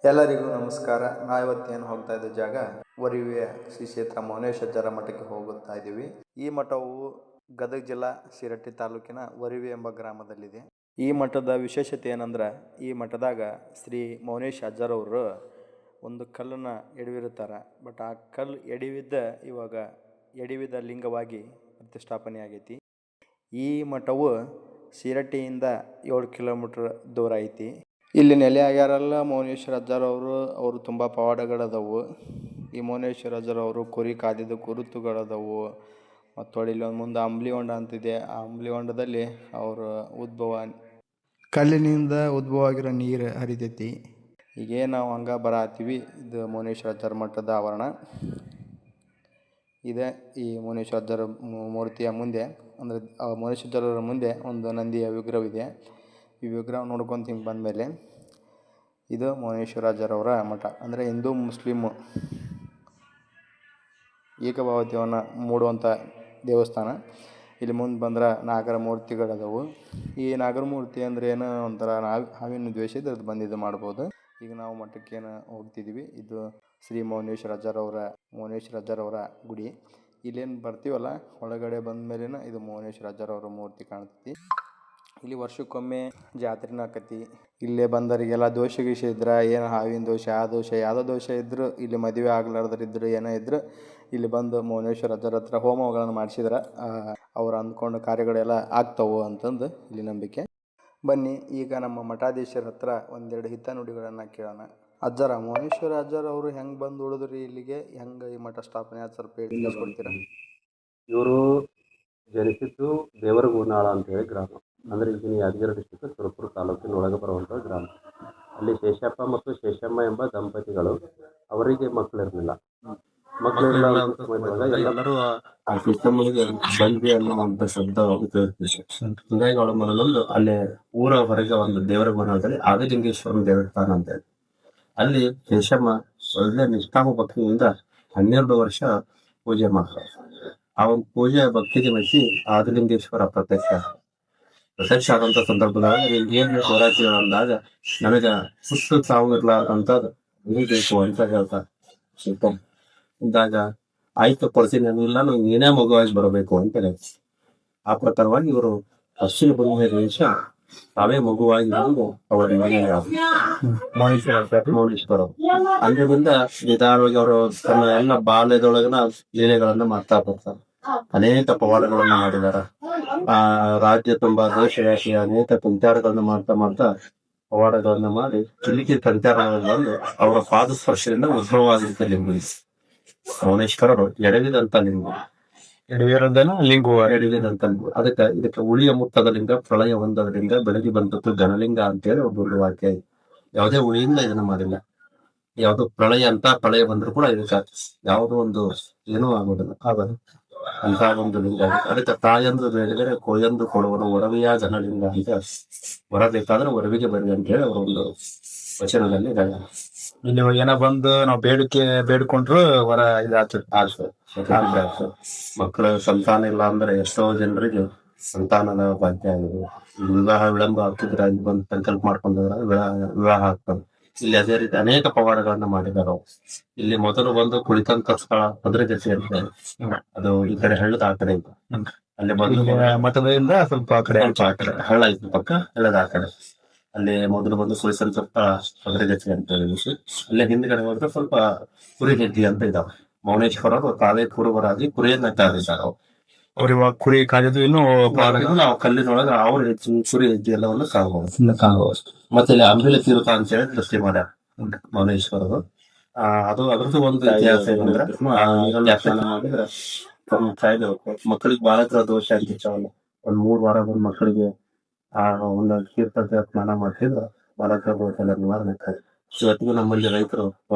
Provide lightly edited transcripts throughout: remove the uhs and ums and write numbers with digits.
ಎಲ್ಲರಿಗೂ ನಮಸ್ಕಾರ. ನಾವಿವತ್ತೇನು ಹೋಗ್ತಾ ಇದ್ದ ಜಾಗ ವರಿವಿಯ ಶ್ರೀ ಕ್ಷೇತ್ರ ಮೌನೇಶ್ವರ ಮಠಕ್ಕೆ ಹೋಗುತ್ತಾ ಇದ್ದೀವಿ. ಈ ಮಠವು ಗದಗ ಜಿಲ್ಲಾ ಶಿರಟ್ಟಿ ತಾಲೂಕಿನ ವರಿವಿ ಎಂಬ ಗ್ರಾಮದಲ್ಲಿದೆ. ಈ ಮಠದ ವಿಶೇಷತೆ ಏನಂದ್ರೆ, ಈ ಮಠದಾಗ ಶ್ರೀ ಮೌನೇಶ್ ಅಜ್ಜರವರು ಒಂದು ಕಲ್ಲನ್ನು ಎಡವಿರುತ್ತಾರೆ. ಬಟ್ ಆ ಕಲ್ಲು ಇವಾಗ ಎಡವಿದ ಲಿಂಗವಾಗಿ ಪ್ರತಿಷ್ಠಾಪನೆ ಆಗೈತಿ. ಈ ಮಠವು ಶಿರಟ್ಟಿಯಿಂದ 7 ಕಿಲೋಮೀಟರ್ ದೂರ ಐತಿ. ಇಲ್ಲಿ ನೆಲೆ ಆಗ್ಯಾರಲ್ಲ ಮೌನೇಶ್ವರ ಅಜ್ಜರವರು. ಅವರು ತುಂಬ ಪವಾಡಗಳದವು. ಈ ಮೌನೇಶ್ವರ ಅಜ್ಜರವರು ಕುರಿ ಕಾದಿದ್ದು ಗುರುತುಗಳದವು. ಮತ್ತು ಇಲ್ಲೊಂದು ಮುಂದೆ ಅಂಬ್ಲಿ ಹೊಂಡ ಅಂತಿದೆ. ಆ ಅಂಬ್ಲಿ ಹೊಂಡದಲ್ಲಿ ಅವರ ಕಲ್ಲಿನಿಂದ ಉದ್ಭವ ಆಗಿರೋ ನೀರು ಹರಿತೈತಿ. ಹೀಗೆ ನಾವು ಹಂಗೆ ಬರತ್ತೀವಿ. ಇದು ಮೌನೇಶ್ವರ ಅಜ್ಜರ ಮಠದ ಆವರಣ ಇದೆ. ಈ ಮೌನೇಶ್ವರ ಅಜ್ಜರ ಮೂರ್ತಿಯ ಮುಂದೆ, ಅಂದರೆ ಮೌನೇಶ್ವರ ಅಜ್ಜರ ಮುಂದೆ ಒಂದು ನಂದಿಯ ವಿಗ್ರಹವಿದೆ. ಈ ವಿಗ್ರಹ ನೋಡ್ಕೊಂತ ಹಿಂಗೆ ಬಂದಮೇಲೆ ಇದು ಮೌನೇಶ್ವರ ಅಜ್ಜರವರ ಮಠ. ಅಂದರೆ ಹಿಂದೂ ಮುಸ್ಲಿಮು ಏಕಭಾವತೆಯನ್ನು ಮೂಡುವಂಥ ದೇವಸ್ಥಾನ. ಇಲ್ಲಿ ಮುಂದೆ ಬಂದ್ರೆ ನಾಗರ ಮೂರ್ತಿಗಳದವು. ಈ ನಾಗರ ಮೂರ್ತಿ ಅಂದರೆ ಏನೋ ಒಂಥರ ಹಾವಿನ ದ್ವೇಷ ಇದ್ರೆ ಅದು ಬಂದಿದ್ದು ಮಾಡ್ಬೋದು. ಈಗ ನಾವು ಮಠಕ್ಕೇನು ಹೋಗ್ತಿದ್ದೀವಿ. ಇದು ಶ್ರೀ ಮೌನೇಶ್ವರ ಅಜ್ಜರವರ ಗುಡಿ. ಇಲ್ಲೇನು ಬರ್ತೀವಲ್ಲ, ಒಳಗಡೆ ಬಂದ ಮೇಲೇನ ಇದು ಮೌನೇಶ್ವರ ಅಜ್ಜರವರ ಮೂರ್ತಿ ಕಾಣ್ತೈತಿ. ಇಲ್ಲಿ ವರ್ಷಕ್ಕೊಮ್ಮೆ ಜಾತ್ರೆನೂ ಆಕತಿ. ಇಲ್ಲೇ ಬಂದವರಿಗೆಲ್ಲ ದೋಷ ಗೀಷ ಇದ್ರೆ, ಏನು ಹಾವಿನ ದೋಷ, ಆ ದೋಷ ಯಾವುದೋ ದೋಷ ಇದ್ದರೂ, ಇಲ್ಲಿ ಮದುವೆ ಆಗ್ಲಾರ್ದರಿದ್ರು ಏನೋ ಇದ್ದರೂ ಇಲ್ಲಿ ಬಂದು ಮೌನೇಶ್ವರ ಅಜ್ಜರ ಹತ್ರ ಹೋಮಗಳನ್ನು ಮಾಡಿಸಿದ್ರೆ ಅವ್ರು ಅಂದ್ಕೊಂಡು ಕಾರ್ಯಗಳೆಲ್ಲ ಆಗ್ತವೆ ಅಂತಂದು ಇಲ್ಲಿ ನಂಬಿಕೆ. ಬನ್ನಿ ಈಗ ನಮ್ಮ ಮಠಾಧೀಶರ ಹತ್ರ ಒಂದೆರಡು ಹಿತನುಡಿಗಳನ್ನು ಕೇಳೋಣ. ಅಜ್ಜರ, ಮೌನೇಶ್ವರ ಅಜ್ಜರ ಅವರು ಹೆಂಗೆ ಬಂದು ಉಳಿದ್ರಿ ಇಲ್ಲಿಗೆ? ಹೆಂಗೆ ಈ ಮಠ ಸ್ಥಾಪನೆ ಆದ ಸ್ವಲ್ಪ ತಿಳಿಸ್ಕೊಡ್ತೀರಾ? ಇವರು ಜನಿಸಿದ್ದು ದೇವರಗೂನಾಳ ಅಂತೇಳಿ ಗ್ರಾಮ. ಅಂದರೆ ಈಗಿನ ಯಾದಗಿರಿ ಡಿಸ್ಟಿಕ್ ಸುರಪುರ ತಾಲೂಕಿನ ಒಳಗೆ ಬರುವಂಥ ಗ್ರಾಮ. ಅಲ್ಲಿ ಶೇಷಪ್ಪ ಮತ್ತು ಶೇಷಮ್ಮ ಎಂಬ ದಂಪತಿಗಳು, ಅವರಿಗೆ ಮಕ್ಕಳಿರಲಿಲ್ಲ. ಮಕ್ಕಳಿರಲಿಲ್ಲ ಅಂತ ಸಮಯದೊಳಗೆ ಎಲ್ಲರೂ ಆ ಸಿಸ್ಟಮ್ಗೆ ಬಂದ್ವಿ ಅನ್ನುವಂಥ ಶಬ್ದ ಹೀಗಾಗಿ ಅವಳ ಮನಲ್ಲೊಂದು ಅಲ್ಲೇ ಊರ ಹೊರಗೆ ಒಂದು ದೇವರಗೂನಾಳದಲ್ಲಿ ಆದಿಲಿಂಗೇಶ್ವರನ ದೇವಸ್ಥಾನ ಅಂತ ಇದೆ. ಅಲ್ಲಿ ಶೇಷಮ್ಮ ಒಳ್ಳೆ ನಿಷ್ಠಾಮ ಭಕ್ತಿಯಿಂದ 12 ವರ್ಷ ಪೂಜೆ ಮಾಡ್ತಾರೆ. ಆ ಒಂದು ಪೂಜೆ ಭಕ್ತಿಗೆ ಮೆಚ್ಚಿ ಆದಿಲಿಂಗೇಶ್ವರ ಪ್ರತ್ಯಕ್ಷ ಆದಂತ ಸಂದರ್ಭದಾಗ ಏನ್ ಹೋರಾಟ ಅಂದಾಗ ನನಗ ಸುತ್ತ ಸಾವು ಇರ್ಲಾರ್ದಂತದ್ದು ಬೇಕು ಅಂತ ಹೇಳ್ತಾರೆ. ಇದ್ದಾಗ ಆಯ್ತು ಕೊಡ್ತೀನಿ ಅನ್ನಿಲ್ಲ, ಏನೇ ಮಗುವಾಗಿ ಬರಬೇಕು ಅಂತ ಹೇಳಿ ಆ ಪ್ರಕಾರವಾಗಿ ಇವರು ಅಶ್ವಿನ ಹುಣ್ಣಿಮೆ ದಿವಸ ತಾವೇ ಮಗುವಾಗಿ ಬಂದು ಅವರಿಗೆ ಮೌನೇಶ್ವರ ಅಂದ್ರಿಂದ ನಿಧಾನವಾಗಿ ಅವರು ತನ್ನ ಎಲ್ಲ ಬಾಲ್ಯದೊಳಗಿನ ಲೀಲೆಗಳನ್ನ ಮಾಡ್ತಾ ಬರ್ತಾರೆ. ಅನೇಕ ಪವಾಡಗಳನ್ನ ಮಾಡಿದಾರ. ರಾಜ್ಯ ತುಂಬಾ ದೇಶವ್ಯಾಪಿ ಅನೇಕ ಸಂಚಾರಗಳನ್ನ ಮಾಡ್ತಾ ಪವಾಡಗಳನ್ನ ಮಾಡಿ ಇಲ್ಲಿಗೆ ಸಂಚಾರಗಳನ್ನು ಬಂದು ಅವರ ಪಾದ ಸ್ಪರ್ಶದಿಂದ ಉದ್ಭವವಾಗಿದ್ದ ಲಿಂಗು ಮೌನೇಶ್ವರರು ಎಡವಿದಂತ ಲಿಂಗು. ಎಡವಿದಂತ ಲಿಂಗು. ಇದಕ್ಕೆ ಉಳಿಯ ಮುತ್ತದ ಲಿಂಗ, ಪ್ರಳಯ ಹೊಂದದ ಲಿಂಗ, ಬೆಳಗಿ ಬಂದದ್ದು ಘನಲಿಂಗ ಅಂತೇಳಿ ಒಂದು ವಾಕ್ಯ. ಯಾವುದೇ ಉಳಿಯಿಂದ ಇದನ್ನ ಮಾಡಿಲ್ಲ. ಯಾವ್ದು ಪ್ರಳಯ ಬಂದ್ರು ಕೂಡ ಇದಕ್ಕೆ ಯಾವುದೋ ಒಂದು ಏನೂ ಆಗೋದಿಲ್ಲ ಅಂತ ಒಂದು ಲಿಂಗ. ಅದಕ್ಕೆ ತಾಯಂದು ಬೇಡಿದರೆ ಕೊಯ್ಯಂದು ಕೊಡುವನು ಒರವಿಯ ಜನಲಿಂಗ ಅಂತ, ಬರಬೇಕಾದ್ರೆ ಒರವಿಗೆ ಬರಿ ಅಂತ ಹೇಳಿ ಅವರ ಒಂದು ವಚನದಲ್ಲಿ ಇಲ್ಲಿ ಏನೋ ಬಂದು ನಾವು ಬೇಡ್ಕೊಂಡ್ರು ವರ ಮಕ್ಕಳ ಸಂತಾನ ಇಲ್ಲ ಅಂದ್ರೆ ಎಷ್ಟೋ ಜನರಿಗೆ ಸಂತಾನದ ಭಾಗ್ಯ ಆಗಿದೆ. ವಿವಾಹ ವಿಳಂಬ ಆಗ್ತಿದ್ರೆ ಅಲ್ಲಿ ಬಂದು ಸಂಕಲ್ಪ ಮಾಡ್ಕೊಂಡ್ರೆ ವಿವಾಹ ಆಗ್ತದೆ. ಇಲ್ಲಿ ಅದೇ ರೀತಿ ಅನೇಕ ಪವಾಡಗಳನ್ನ ಮಾಡಿದಾರ. ಇಲ್ಲಿ ಮೊದಲು ಬಂದು ಕುಳಿತಂತ ಸ್ಥಳ ಭದ್ರಗತಿ ಅಂತ, ಅದು ಈ ಕಡೆ ಹಳ್ಳದ ಆ ಕಡೆ ಇದೆ. ಅಲ್ಲಿ ಬಂದು ಮಠದಿಂದ ಸ್ವಲ್ಪ ಆ ಕಡೆ ಹಳ್ಳ ಇತ್ತು ಪಕ್ಕ, ಹಳ್ಳದ ಆ ಕಡೆ ಅಲ್ಲಿ ಮೊದಲು ಬಂದು ಕುಳಿತಂತ ಸ್ಥಳ ಭದ್ರಗತಿ ಅಂತ ಹೇಳಿ. ಅಲ್ಲೇ ಹಿಂದ್ಗಡೆ ಹೋದ್ರೆ ಸ್ವಲ್ಪ ಕುರಿ ಹೆಜ್ಜೆ ಅಂತ ಇದಾವೆ. ಮೌನೇಶ್ವರರು ತಾವೇ ಕುರುಬರಾಗಿ ಕುರಿಯನ್ನ ಕಾದಿದ್ದಾರೆ. ಅವ್ರು ಇವಾಗ ಕುರಿ ಕಾದಿದ್ದು ಇನ್ನು ನಾವು ಕಲ್ಲಿನೊಳಗೆ ಅವ್ರ ಕುರಿ ಹೆಜ್ಜೆ ಎಲ್ಲವನ್ನು ಕಾಣಬಹುದು. ಮತ್ತೆ ಇಲ್ಲಿ ಅಂಬಿಲೆ ತೀರ್ಥ ಅಂತ ಹೇಳಿ ಸೃಷ್ಟಿ ಮಾಡ್ಯಾರ ಮೌನೇಶ್ವರರು. ಅದು ಅದ್ರದ್ದು ಒಂದು ಇತಿಹಾಸ ಏನಂದ್ರೆ, ಮಾಡಿದ್ರೆ ಮಕ್ಕಳಿಗೆ ಬಾಲಕರ ದೋಷ ಅಂತಿರ್ತಾವಲ್ಲ, ಒಂದ್ 3 ವಾರ ಬಂದ್ ಮಕ್ಕಳಿಗೆ ಒಂದು ತೀರ್ಥ ಸ್ನಾನ ಮಾಡ್ತಿದ್ರೆ ಬಾಲಕರ ದೋಷ ಎಲ್ಲ ನಿವಾರಣೆ ಆಗ್ತದೆ. ಇವತ್ತಿಗೂ ನಮ್ಮಲ್ಲಿ ರೈತರು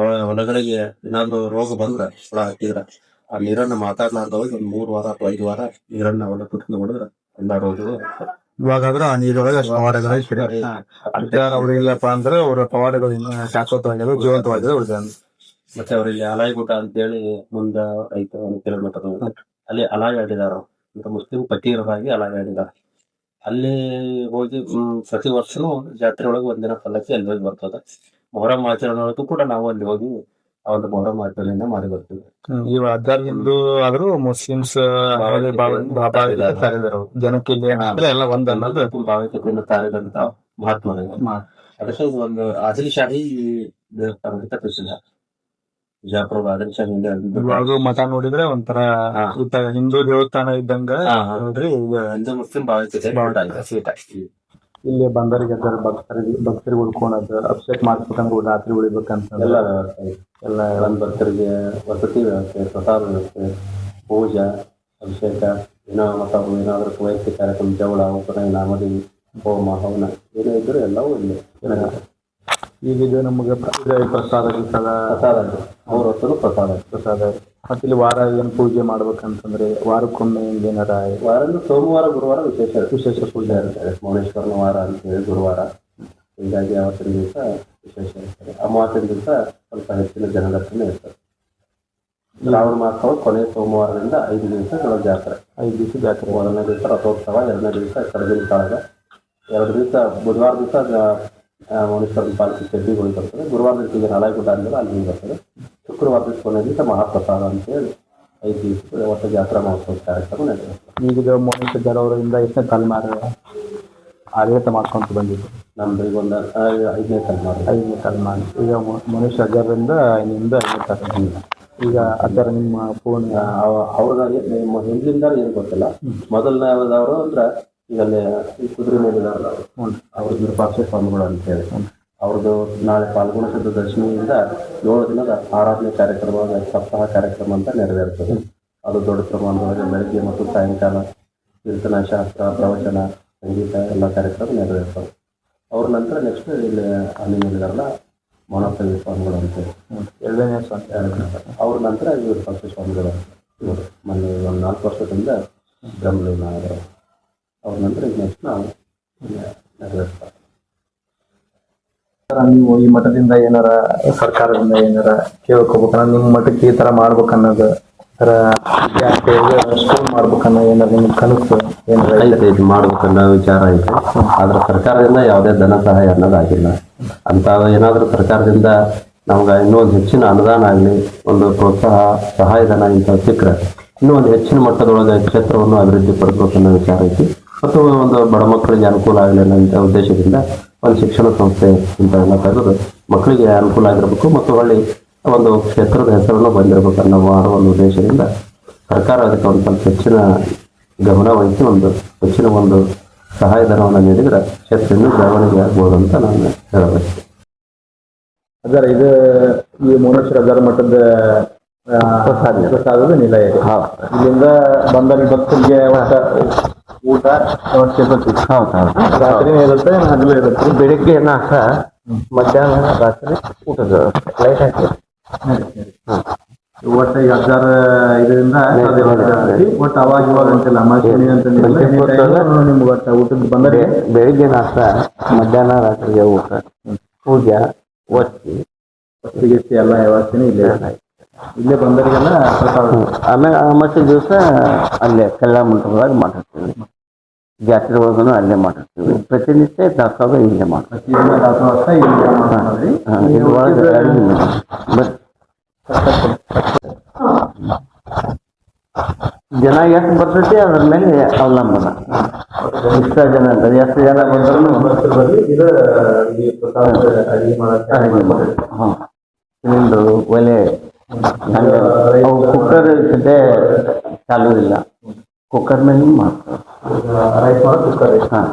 ಹೊಲಗಳಿಗೆ ಏನಾದ್ರು ರೋಗ ಬಂದ್ರೆ ಹುಳ ಹಾಕಿದ್ರ ಆ ನೀರನ್ನ ಮಾತಾಡ್ಲಾರ್ದವಾಗ ಒಂದ್ 3 ವಾರ ಅಥವಾ 5 ವಾರ ನೀರನ್ನ ಹೊಲ ಕುತ್ಕೊಂಡು ಹೊಡೆದ್ರೆ ಎಲ್ಲ ರೋಗಗಳು. ಇವಾಗಾದ್ರೂ ಆ ನೀರೊಳಗೆ ಪವಾಡಗಳು ಅವ್ರಿಲ್ಲಪ್ಪ ಅಂದ್ರೆ ಅವರ ಪವಾಡಗಳು ಶಾಶ್ವತವಾಗಿರೋದು, ಜೀವಂತವಾಗಿರೋದು ಉಳಿದ. ಮತ್ತೆ ಅವರಿಗೆ ಅಲಾಯಿಗುಟ ಅಂತೇಳಿ ಮುಂದ 5 ಕಿಲೋಮೀಟರ್ ಅಲ್ಲಿ ಅಲಾಯಿ ಆಡಿದಾರ. ಮುಸ್ಲಿಂ ಪಟೀಲರಾಗಿ ಅಲಾಯಿ ಆಡಿದಾರ. ಅಲ್ಲಿ ಹೋಗಿ ಪ್ರತಿ ವರ್ಷನೂ ಜಾತ್ರೆ ಒಳಗೆ ಒಂದಿನ ಪಲ್ಲಕ್ಕಿ ಅಲ್ಲಿ ಹೋಗಿ ಬರ್ತದ. ಮೊಹರಂ ಆಚರಣೆಗೂ ಕೂಡ ನಾವು ಅಲ್ಲಿ ಹೋಗಿ ಆ ಒಂದು ಮೊಹರಂ ಆಚರಣೆಯನ್ನ ಮಾಡಿ ಬರ್ತೀವಿ. ಇವ ಅಜ್ಜಾರ್ ಹಿಂದೂ ಆದ್ರೂ ಮುಸ್ಲಿಮ್ಸ್ ಜನಕ್ಕೆ ಇಲ್ಲಿ ಏನಾದ್ರೆ ಎಲ್ಲ ಒಂದ್ ಅನ್ನೋದು ಭಾವೈಕ್ಯತೆಯನ್ನು ತಾರಿದಂತ ಮಹಾತ್ಮರಿಗೆ ಅದಕ್ಕೆ ಇದು ಒಂದು ಆದಿಲ್ಶಾಹಿ ದೇವಸ್ಥಾನ ಕಟ್ಟಿಸಿದ ಬಿಜಾಪುರ ಆದಿಲ್ಶಾಹಿಯಿಂದ ಇವಾಗ ಮಠ ನೋಡಿದ್ರೆ ಒಂಥರ ಹಿಂದೂ ದೇವಸ್ಥಾನ ಇದ್ದಂಗ ನೋಡ್ರಿ ಹಿಂದೂ ಮುಸ್ಲಿಂ ಭಾವೈಕ್ಯತೆ ಇಲ್ಲಿ ಬಂದರಿಗೆ ಭಕ್ತರಿಗೆ ಉಳ್ಕೊಳೋದು ಅಭಿಷೇಕ್ ಮಾಡ್ಬೇಕಂದ್ರೆ ರಾತ್ರಿ ಉಳಿಬೇಕಂತ ಎಲ್ಲ ವ್ಯವಸ್ಥೆ ಎಲ್ಲ ಭಕ್ತರಿಗೆ ವಸತಿ ವ್ಯವಸ್ಥೆ, ಪ್ರಸಾದ ವ್ಯವಸ್ಥೆ, ಪೂಜಾ, ಅಭಿಷೇಕ, ಮತ್ತು ಏನಾದರೂ ವೈಯಕ್ತಿಕ ಕಾರ್ಯಕ್ರಮ, ಜವಳ, ಉಪನಯನ, ಮದುವೆ, ಹೋಮ ಹವನ ಏನೇ ಇದ್ದರೂ ಎಲ್ಲವೂ ಇಲ್ಲಿ ಈಗ ಇದು ನಮಗೆ ಪ್ರಸಾದ ಅವ್ರ ಹೊತ್ತರು ಪ್ರಸಾದ ಮತ್ತೆ ಇಲ್ಲಿ ವಾರ ಏನ್ ಪೂಜೆ ಮಾಡ್ಬೇಕಂತಂದ್ರೆ ವಾರಕ್ಕೊಮ್ಮೆ ಏನಾರ ವಾರ ಸೋಮವಾರ ಗುರುವಾರ ವಿಶೇಷ ಪೂಜೆ ಇರ್ತಾರೆ. ಮೌನೇಶ್ವರನ ವಾರ ಅಂತೇಳಿ ಗುರುವಾರ, ಹೀಗಾಗಿ ಅವತ್ತಿನ ದಿವಸ ವಿಶೇಷ ಇರ್ತಾರೆ. ಅಮಾವಾಸ್ಯನ ದಿವಸ ಸ್ವಲ್ಪ ಹೆಚ್ಚಿನ ಜನದರ್ಶನ ಇರ್ತಾರೆ. ಶ್ರಾವಣ ಮಾಸ ಕೊನೆಯ ಸೋಮವಾರದಿಂದ 5 ದಿವಸಗಳ ಜಾತ್ರೆ. 5 ದಿವಸ ಜಾತ್ರೆ. 1ನೇ ದಿವಸ ರಥೋತ್ಸವ, 2ನೇ ದಿವಸ ಕರಗಿನ ಕಾಳಗ, 2 ದಿವಸ ಬುಧವಾರ ದಿವಸ ಮೌನೇಶ್ವರನ ಪಾಲಿಕೆ ಚಡ್ಡಿಗಳು ಬರ್ತದೆ. ಗುರುವಾರ ದಿವಸ ನಾಳೆಗುಡ್ಡ ಅಂದಮೇಲೆ ಅಲ್ಲಿ ಬರ್ತದೆ. ಶುಕ್ರವಾರ ದಿವಸ ಕೊನೆ ದಿವಸ ಮಹಾಪ್ರಸಾದ ಅಂತೇಳಿ 5 ದಿವಸ ಒಟ್ಟು ಜಾತ್ರಾ ಮಹೋತ್ಸವ ಕಾರ್ಯಕ್ರಮ ನಡೆಯುತ್ತೆ. ಈಗ ಮೌನೇಶ್ವರ ಅವರಿಂದ ಎಷ್ಟನೇ ತಲೆಮಾರು ಆಡಳಿತ ಮಾಡ್ಕೊಂತ ಬಂದಿದ್ದು? ನಮ್ದು ಈಗ ಒಂದು 5ನೇ ತಲೆಮಾರು. ಈಗ ಮೌನೇಶ್ವರ ಅಜ್ಜರಿಂದ 5ನೇ ತಲೆಮಾರು. ಈಗ ಅದರ ನಿಮ್ಮ ಫೋನ್ ಅವ್ರದಾಗೆ ಹಿಂದಿನಿಂದ ಏನು ಗೊತ್ತಿಲ್ಲ. ಮೊದಲನೇದವರು ಅಂದ್ರೆ ಈಗ ಅಲ್ಲಿ ಈ ಕುದುರೆ ಮೇಲೆ ಅವ್ರದ್ದು ವಿರೂಪಾಕ್ಷ ಸ್ವಾಮಿಗಳು ಅಂತೇಳಿ ಅವ್ರದ್ದು ನಾಳೆ ಫಾಲ್ಗುಣ ಶುದ್ಧ ದಶಮಿಯಿಂದ 7 ದಿನದ ಆರಾಧನೆ ಕಾರ್ಯಕ್ರಮ, ಸಪ್ತಾಹ ಕಾರ್ಯಕ್ರಮ ಅಂತ ನೆರವೇರ್ತದೆ. ಅದು ದೊಡ್ಡ ಪ್ರಮಾಣದೊಳಗೆ ಬೆಳಗ್ಗೆ ಮತ್ತು ಸಾಯಂಕಾಲ ಕೀರ್ತನ, ಶಾಸ್ತ್ರ, ಪ್ರವಚನ, ಸಂಗೀತ ಎಲ್ಲ ಕಾರ್ಯಕ್ರಮ ನೆರವೇರ್ತವೆ. ಅವ್ರ ನಂತರ ನೆಕ್ಸ್ಟ್ ಇಲ್ಲಿ ಅಲ್ಲಿ ಹೇಳಿದಾರಲ್ಲ ಮೌನಪ್ರಭು ಸ್ವಾಮಿಗಳು ಅಂತೇಳಿ 2ನೇ ಸ್ವಾಮಿ. ಅವ್ರ ನಂತರ ವಿರೂಪಾಕ್ಷ ಸ್ವಾಮಿಗಳು ಇವರು ಮೊನ್ನೆ ಒಂದು 4 ವರ್ಷದಿಂದ ಬ್ರಹ್ಮಲೀನ ಆದರು. ಅವ್ರ ನಂತರ ಈಗ ನೆಕ್ಸ್ಟ್ ನಾವು ನೆರವೇರ್ತಾರೆ. ನೀವು ಈ ಮಠದಿಂದ ಏನಾರ ಸರ್ಕಾರದಿಂದ ಏನಾರ ಕೇಳ್ಕೋಬೇಕನ್ನ ನಿಮ್ಮ ಮಠಕ್ಕೆ ಈ ತರ ಮಾಡ್ಬೇಕನ್ನೋದು ಸ್ಕೂಲ್ ಮಾಡ್ಬೇಕನ್ನೋ ಏನಾರ ನಿಮ್ಗೆ ಕನಸು ಏನಾರ ಇದು ಮಾಡ್ಬೇಕನ್ನೋ ವಿಚಾರ ಐತೆ. ಆದ್ರೆ ಸರ್ಕಾರದಿಂದ ಯಾವುದೇ ಧನ ಸಹಾಯ ಅನ್ನೋದಾಗಿಲ್ಲ. ಅಂತ ಏನಾದರೂ ಸರ್ಕಾರದಿಂದ ನಮ್ಗೆ ಇನ್ನೂ ಒಂದು ಹೆಚ್ಚಿನ ಅನುದಾನ ಆಗಲಿ, ಒಂದು ಪ್ರೋತ್ಸಾಹ ಸಹಾಯಧನ ಇಂಥ ಸಿಕ್ಕರೆ ಇನ್ನೂ ಒಂದು ಹೆಚ್ಚಿನ ಮಟ್ಟದೊಳಗೆ ಕ್ಷೇತ್ರವನ್ನು ಅಭಿವೃದ್ಧಿ ಪಡಿಸ್ಬೇಕನ್ನೋ ವಿಚಾರ ಐತಿ. ಮತ್ತು ಒಂದು ಬಡ ಮಕ್ಕಳಿಗೆ ಅನುಕೂಲ ಆಗಲಿ ಅನ್ನೋ ಉದ್ದೇಶದಿಂದ ಒಂದು ಶಿಕ್ಷಣ ಸಂಸ್ಥೆ ಇಂಥವೆಲ್ಲ ತೆಗೆದು ಮಕ್ಕಳಿಗೆ ಅನುಕೂಲ ಆಗಿರಬೇಕು ಮತ್ತು ಹೊಳ್ಳಿ ಒಂದು ಕ್ಷೇತ್ರದ ಹೆಸರನ್ನು ಬಂದಿರಬೇಕು ಅನ್ನೋ ಒಂದು ಉದ್ದೇಶದಿಂದ ಸರ್ಕಾರ ಅದಕ್ಕೆ ಒಂದು ಸ್ವಲ್ಪ ಹೆಚ್ಚಿನ ಗಮನ ವಹಿಸಿ ಒಂದು ಹೆಚ್ಚಿನ ಒಂದು ಸಹಾಯಧನವನ್ನು ನೀಡಿದರೆ ಕ್ಷೇತ್ರ ಇನ್ನೂ ಬೆಳವಣಿಗೆ ಆಗ್ಬೋದು ಅಂತ ನಾನು ಹೇಳಬೇಕು. ಅದರ ಇದು ಈ ಮೌನೇಶ್ವರ ಅಜ್ಜಾರ ಮಠದ ಪ್ರಸಾದದ ನಿಲಯ ಇದೆ. ಇಲ್ಲಿಂದ ಬಂದವರಿಗೆ ಭಕ್ತರಿಗೆ ಊಟ ವ್ಯವಸ್ಥೆ ರಾತ್ರಿನೇ ಇರುತ್ತೆ, ಹಗಲು ಇರುತ್ತೆ. ಬೆಳಿಗ್ಗೆ ನಾಷ್ಟ, ಮಧ್ಯಾಹ್ನ, ರಾತ್ರಿ ಊಟದ ಲೈಟ್ ಹಾಕಿ ಒಟ್ಟು ಈಗ ಅಜ್ಜಾರ ಇದರಿಂದ ಒಟ್ಟು ಅವಾಗ ಇವಾಗ ಅಂತಿಲ್ಲ, ಅಮಾವಾಸ್ಯೆ ಅಂತ ನಿಮ್ಗೆ ಒಟ್ಟು ಊಟದ ಬಂದರೆ ಬೆಳಿಗ್ಗೆ ನಾಷ್ಟ, ಮಧ್ಯಾಹ್ನ ರಾತ್ರಿಗೆ ಊಟ, ಪೂಜಾ, ಹೊತ್ತಿಗೆ ಎಲ್ಲ ವ್ಯವಸ್ಥೆನೇ ಇಲ್ಲೇ ಬಂದವರಿಗೆಲ್ಲ ಆಮೇಲೆ ಅಮಾವಾಸ್ಯೆ ದಿವಸ ಅಲ್ಲೇ ಕಲ್ಯಾಣ ಮಂಟಪದಾಗ ಮಾಡಿರ್ತೀವಿ. ಜಾತ್ರೆ ಒಳಗೂ ಅಲ್ಲೇ ಮಾಡಿರ್ತೀವಿ. ಪ್ರತಿನಿತ್ಯ ದಾಸೋಹ ಇಲ್ಲೇ ಮಾಡ್ತೀವಿ. ಜನ ಎಷ್ಟು ಬರ್ತೈತಿ ಅದ್ರ ಮೇಲೆ ಅವಲಂಬನ. ಇಷ್ಟ ಜನ ಎಷ್ಟು ಜನ ಬಂದ್ರು ಸಿಲಿಂಡರು, ಒಲೆ, ಕುಕ್ಕರ್ ಜೊತೆ ಚಾಲು ಇಲ್ಲ, ಕುಕ್ಕರ್ ಮೇಲೆ ಮಾಡ್ತಾರೆ. ಹಾಂ